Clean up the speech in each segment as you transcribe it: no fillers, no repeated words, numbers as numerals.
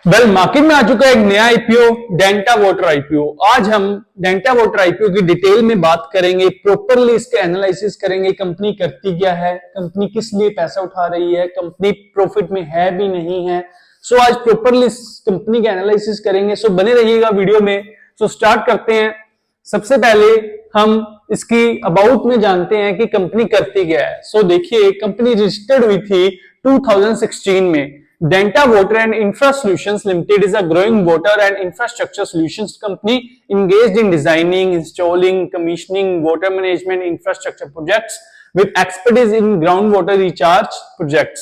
Market में आ चुका है एक नया आईपीओ, डेंटा वाटर आईपीओ। आज हम डेंटा वाटर आईपीओ की डिटेल में बात करेंगे, प्रॉपरली इसके एनालिसिस करेंगे, कंपनी करती क्या है, कंपनी किस लिए पैसा उठा रही है, कंपनी प्रॉफिट में है भी नहीं है। सो आज प्रॉपरली इस कंपनी का एनालिसिस करेंगे। सो बने रहिएगा वीडियो में। सो स्टार्ट करते हैं। सबसे पहले हम इसकी अबाउट में जानते हैं कि कंपनी करती क्या है। सो देखिए, कंपनी रजिस्टर्ड हुई थी 2016 में। Denta Water and Infra Solutions Limited is a growing water and infrastructure solutions company engaged in designing, installing, commissioning water management infrastructure projects with expertise in groundwater recharge projects.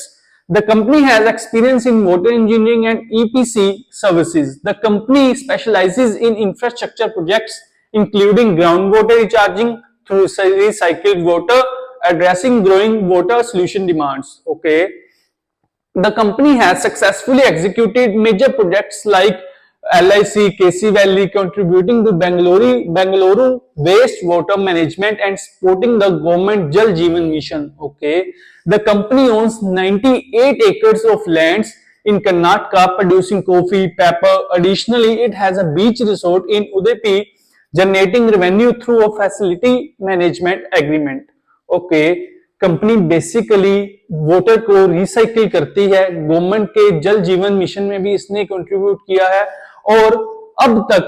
The company has experience in water engineering and EPC services. The company specializes in infrastructure projects including groundwater recharging through recycled water, addressing growing water solution demands. Okay. The company has successfully executed major projects like LIC, KC Valley, contributing to Bengaluru waste water management and supporting the government Jal Jeevan mission. Okay, the company owns 98 acres of lands in Karnataka, producing coffee, pepper. Additionally, it has a beach resort in Udupi, generating revenue through a facility management agreement. Okay. Company basically water को recycle करती है। Government के जल जीवन mission में भी इसने contribute किया है और अब तक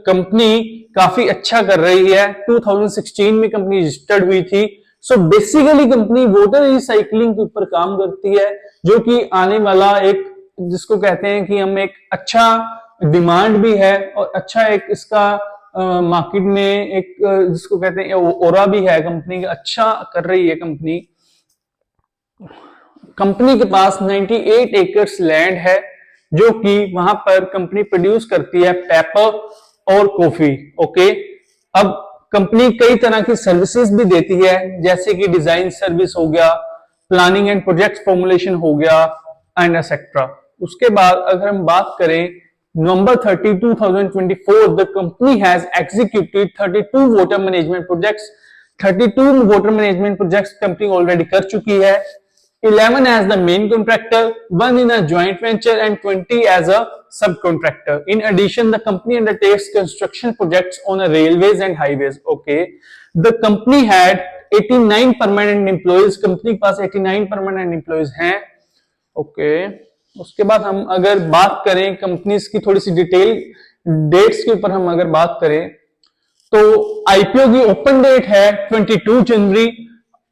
कंपनी काफी अच्छा कर रही है। 2016 में कंपनी रजिस्टर्ड हुई थी। So basically company water recycling के ऊपर काम करती है, जो कि आने वाला एक, जिसको कहते हैं कि हम एक अच्छा डिमांड भी है और अच्छा एक इसका मार्केट में एक, जिसको कहते हैं ओरा भी है कंपनी का, अच्छा कर रही है कंपनी। कंपनी के पास 98 एकर्स लैंड है, जो कि वहां पर कंपनी प्रोड्यूस करती है पेपर और कॉफी। ओके, अब कंपनी कई तरह की सर्विसेज भी देती है, जैसे कि डिजाइन सर्विस हो गया, प्लानिंग एंड प्रोजेक्ट फॉर्मुलेशन हो गया एंड एक्सेट्रा। उसके बाद अगर हम बात करें November 30, 2024, the company has executed 32 water management projects. 32 water management projects company already कर चुकी है। 11 as the main contractor, 1 in a joint venture and 20 as a subcontractor. In addition, the company undertakes construction projects on railways and highways. Okay, the company had 89 permanent employees. Company के पास 89 permanent employees हैं। Okay. उसके बाद हम अगर बात करें companies की थोड़ी सी डिटेल डेट्स के ऊपर, हम अगर बात करें तो आईपीओ की ओपन डेट है 22 जनवरी।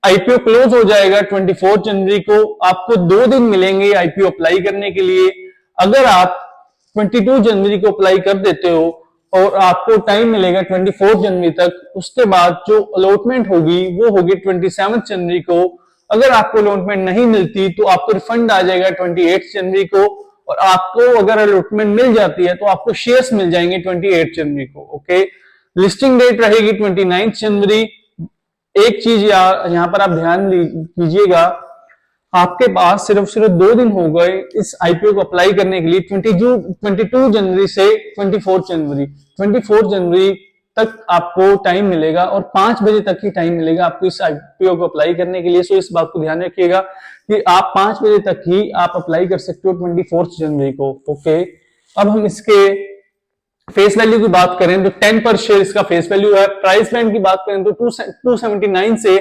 आईपीओ क्लोज हो जाएगा 24 जनवरी को। आपको 2 दिन मिलेंगे आईपीओ अप्लाई करने के लिए। अगर आप 22 जनवरी को अप्लाई कर देते हो और आपको टाइम मिलेगा 24 जनवरी तक, उसके बाद जो अलॉटमेंट होगी वो होगी 27 जनवरी को। अगर आपको अलॉटमेंट नहीं मिलती तो आपको रिफंड आ जाएगा 28 जनवरी को, और आपको अगर अलॉटमेंट मिल जाती है तो आपको शेयर्स मिल जाएंगे 28 जनवरी को। ओके, लिस्टिंग डेट रहेगी 29 जनवरी। एक चीज यहाँ पर आप ध्यान कीजिएगा, आपके पास सिर्फ 2 दिन हो गए इस आईपीओ को अप्लाई करने के लिए, 22 जनवरी से 24 जनवरी। 24 जनवरी तक आपको टाइम मिलेगा और 5 बजे तक ही टाइम मिलेगा आपको इस आईपीओ को अप्लाई करने के लिए। सो इस बात को ध्यान रखिएगा कि आप 5 बजे तक ही आप अप्लाई कर सकते हो 24 जनवरी को। ओके, अब हम इसके फेस वैल्यू की बात करें तो 10 पर शेयर इसका फेस वैल्यू है। प्राइस बैंड की बात करें तो 279 से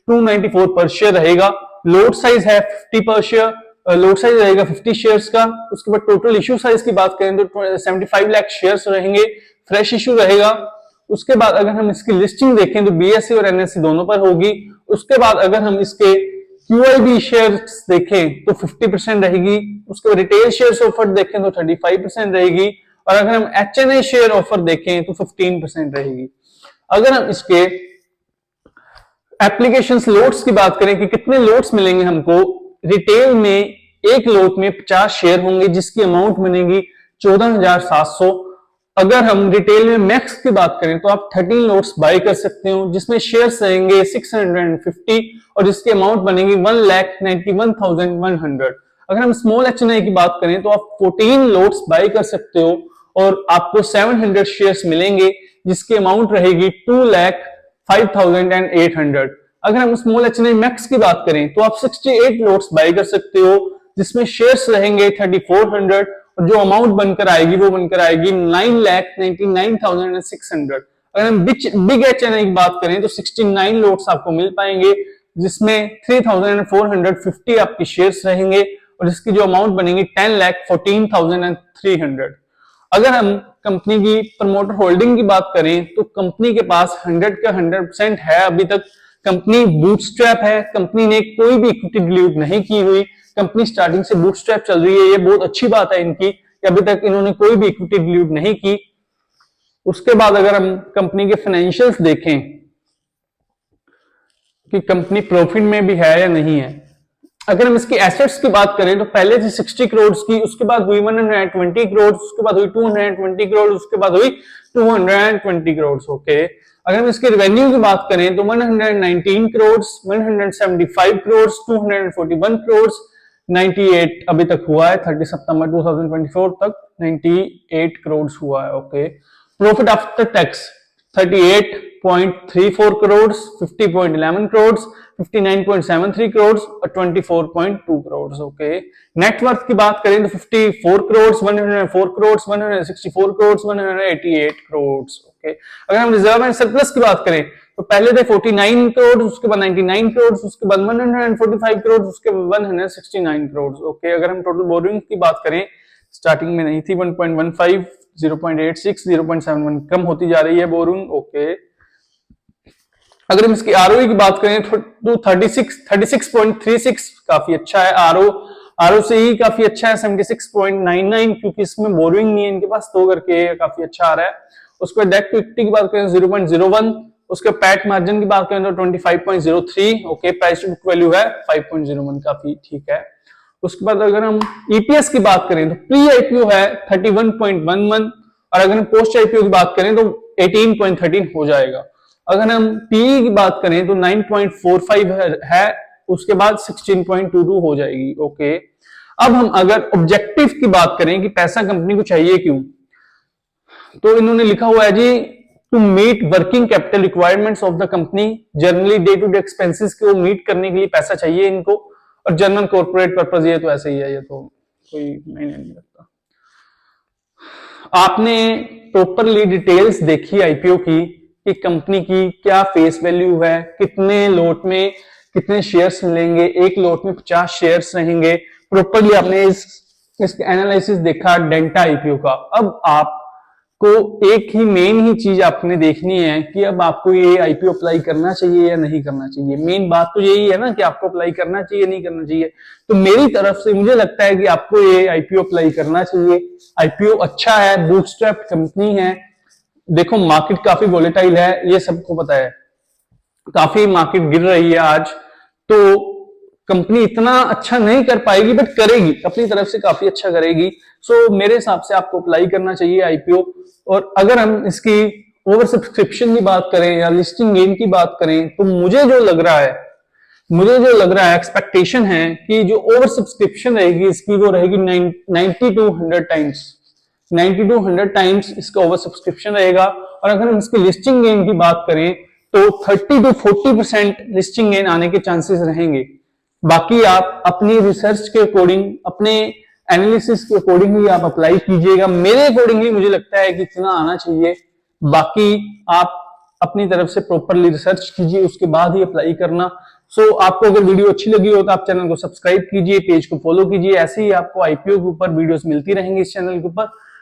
294 पर शेयर रहेगा। लोड साइज है 50 पर शेयर, लोड साइज रहेगा 50 शेयर्स का। उसके बाद टोटल इश्यू साइज की बात करें तो 75 लाख शेयर्स रहेंगे, फ्रेश इश्यू रहेगा। उसके बाद अगर हम इसकी लिस्टिंग देखें तो बीएसई और एनएसई दोनों पर होगी। उसके बाद अगर हम इसके क्यूआईबी शेयर्स देखें तो 50% रहेगी। उसके बाद रिटेल शेयर्स ऑफर देखें तो 35% रहेगी, और अगर हम एचएनआई शेयर ऑफर देखें तो 15% रहेगी। अगर हम इसके एप्लीकेशंस लोट्स की बात करें कि कितने लोट्स मिलेंगे हमको, रिटेल में एक लोट में 50 शेयर होंगे जिसकी अमाउंट बनेगी 14,700। अगर हम रिटेल में मैक्स की बात करें तो आप 13 लोट्स बाय कर सकते हो, जिसमें शेयर्स रहेंगे 650 और जिसकी अमाउंट बनेगी 1,91,100। अगर हम स्मॉल एचएनआई की बात करें तो आप 14 लोट्स बाय कर सकते हो और आपको 700 शेयर्स मिलेंगे, जिसकी अमाउंट रहेगी 2,05,800। अगर हम स्मॉल एचएनआई मैक्स की बात करें तो आप 68 लोट्स बाय कर सकते हो, जिसमें शेयर्स रहेंगे 3,400 और जो अमाउंट बनकर आएगी वो बनकर आएगी 9,99,600। अगर हम बिग एच एन की बात करें तो 69 लोट्स आपको मिल पाएंगे, जिसमें 3,450 आपके शेयर्स रहेंगे और इसकी जो अमाउंट बनेगी 10,14,300। अगर हम कंपनी की प्रमोटर होल्डिंग की बात करें तो कंपनी के पास 100 का 100% है। अभी तक कंपनी बूटस्ट्रैप है, कंपनी ने कोई भी इक्विटी डिल्यूट नहीं की हुई, कंपनी स्टार्टिंग से बूटस्ट्रैप चल रही है। ये बहुत अच्छी बात है इनकी कि अभी तक इन्होंने कोई भी इक्विटी डिल्यूट नहीं की। उसके बाद अगर हम कंपनी के फाइनेंशियल्स देखें कि कंपनी प्रॉफिट में भी है या नहीं है। अगर हम इसकी एसेट्स की बात करें तो पहले थी 60 करोड़ की, उसके बाद हुई 120 करोड़, उसके बाद हुई 220 करोड़, उसके बाद हुई 220 करोड़। ओके, अगर हम इसके रेवेन्यू की बात करें तो 119 करोड़, 175 करोड़, 241 करोड़, 98 अभी तक हुआ है, 30 सितंबर 2024 तक 98 करोड़ हुआ है। Okay, profit after tax 38.34 crore, 50.11 crore, 59.73 crore और 24.2 करोड़। ओके, नेटवर्थ की बात करें तो 54 करोड़, 104 करोड़, 164 करोड़, 188 करोड़। ओके, अगर हम रिजर्व एंड सरप्लस की बात करें तो पहले थे 49 करोड़, उसके बाद 99 करोड़, उसके बाद 145 करोड़, उसके बाद 169 करोड़। ओके, अगर हम टोटल बोरिंग की बात करें, स्टार्टिंग में नहीं थी 1.15, 0.86, 0.71 कम होती जा रही है बोरिंग। ओके, अगर हम इसकी आरओई की बात करें तो 36.36 काफी अच्छा है। आरओ से ही काफी अच्छा है 76.99, क्योंकि इसमें बोरिंग नहीं है इनके पास, तो करके काफी अच्छा आ रहा है। उसके बाद डेट टू इक्विटी की बात करें 0.01, उसके पैट मार्जिन की बात करें तो 25.03। Okay, price to book value है 5.01, काफी ठीक है। उसके बाद अगर हम ईपीएस की बात करें तो प्री आईपीओ है 31.11 और अगर हम पोस्ट आईपीओ की बात करें तो 18.13 हो जाएगा। अगर हम पीई की बात करें तो 9.45 है, उसके बाद 16.22 हो जाएगी। ओके, अब हम अगर ऑब्जेक्टिव की बात करें कि पैसा कंपनी को चाहिए क्यों, तो इन्होंने लिखा हुआ है जी to meet working capital requirements of the company, generally day to day expenses को मीट करने के लिए पैसा चाहिए इनको, और जनरल कॉर्पोरेट पर्पज, ये तो ऐसे ही है, ये तो कोई नहीं लगता। आपने प्रॉपरली डिटेल्स देखी आईपीओ की कि कंपनी की क्या फेस वैल्यू है, कितने लोट में कितने शेयर्स मिलेंगे, एक लोट में 50 शेयर्स रहेंगे, प्रॉपरली आपने इसका एनालिसिस देखा डेल्टा आईपीओ का। अब आपको एक ही मेन ही चीज आपने देखनी है कि अब आपको ये आईपीओ अप्लाई करना चाहिए या नहीं करना चाहिए। मेन बात तो यही है ना कि आपको अप्लाई करना चाहिए नहीं करना चाहिए। तो मेरी तरफ से मुझे लगता है कि आपको ये आईपीओ अप्लाई करना चाहिए। आईपीओ अच्छा है, बूटस्ट्रैप्ड कंपनी है। देखो मार्केट काफी वोलेटाइल है, ये सबको पता है, काफी मार्केट गिर रही है आज, तो कंपनी इतना अच्छा नहीं कर पाएगी बट करेगी, अपनी तरफ से काफी अच्छा करेगी। सो मेरे हिसाब से आपको अप्लाई करना चाहिए आईपीओ। और अगर हम इसकी ओवर सब्सक्रिप्शन की बात करें या लिस्टिंग गेन की बात करें तो मुझे जो लग रहा है एक्सपेक्टेशन है कि जो ओवर सब्सक्रिप्शन रहेगी इसकी वो रहेगी 90 to 100 टाइम्स, 90 to 100 टाइम्स इसका ओवर सब्सक्रिप्शन रहेगा। और अगर हम इसकी लिस्टिंग गेन की बात करें तो 30 to 40% लिस्टिंग गेन आने के चांसेस रहेंगे। बाकी आप अपनी रिसर्च के अकॉर्डिंग, अपने एनालिसिस के अकॉर्डिंग ही आप अप्लाई कीजिएगा। मेरे अकॉर्डिंगली मुझे लगता है कि इतना आना चाहिए, बाकी आप अपनी तरफ से प्रॉपरली रिसर्च कीजिए, उसके बाद ही अप्लाई करना। सो आपको अगर वीडियो अच्छी लगी हो तो आप चैनल को सब्सक्राइब कीजिए, पेज को फॉलो कीजिए, ऐसे ही आपको आईपीओ के ऊपर वीडियोस मिलती रहेंगी इस चैनल के ऊपर।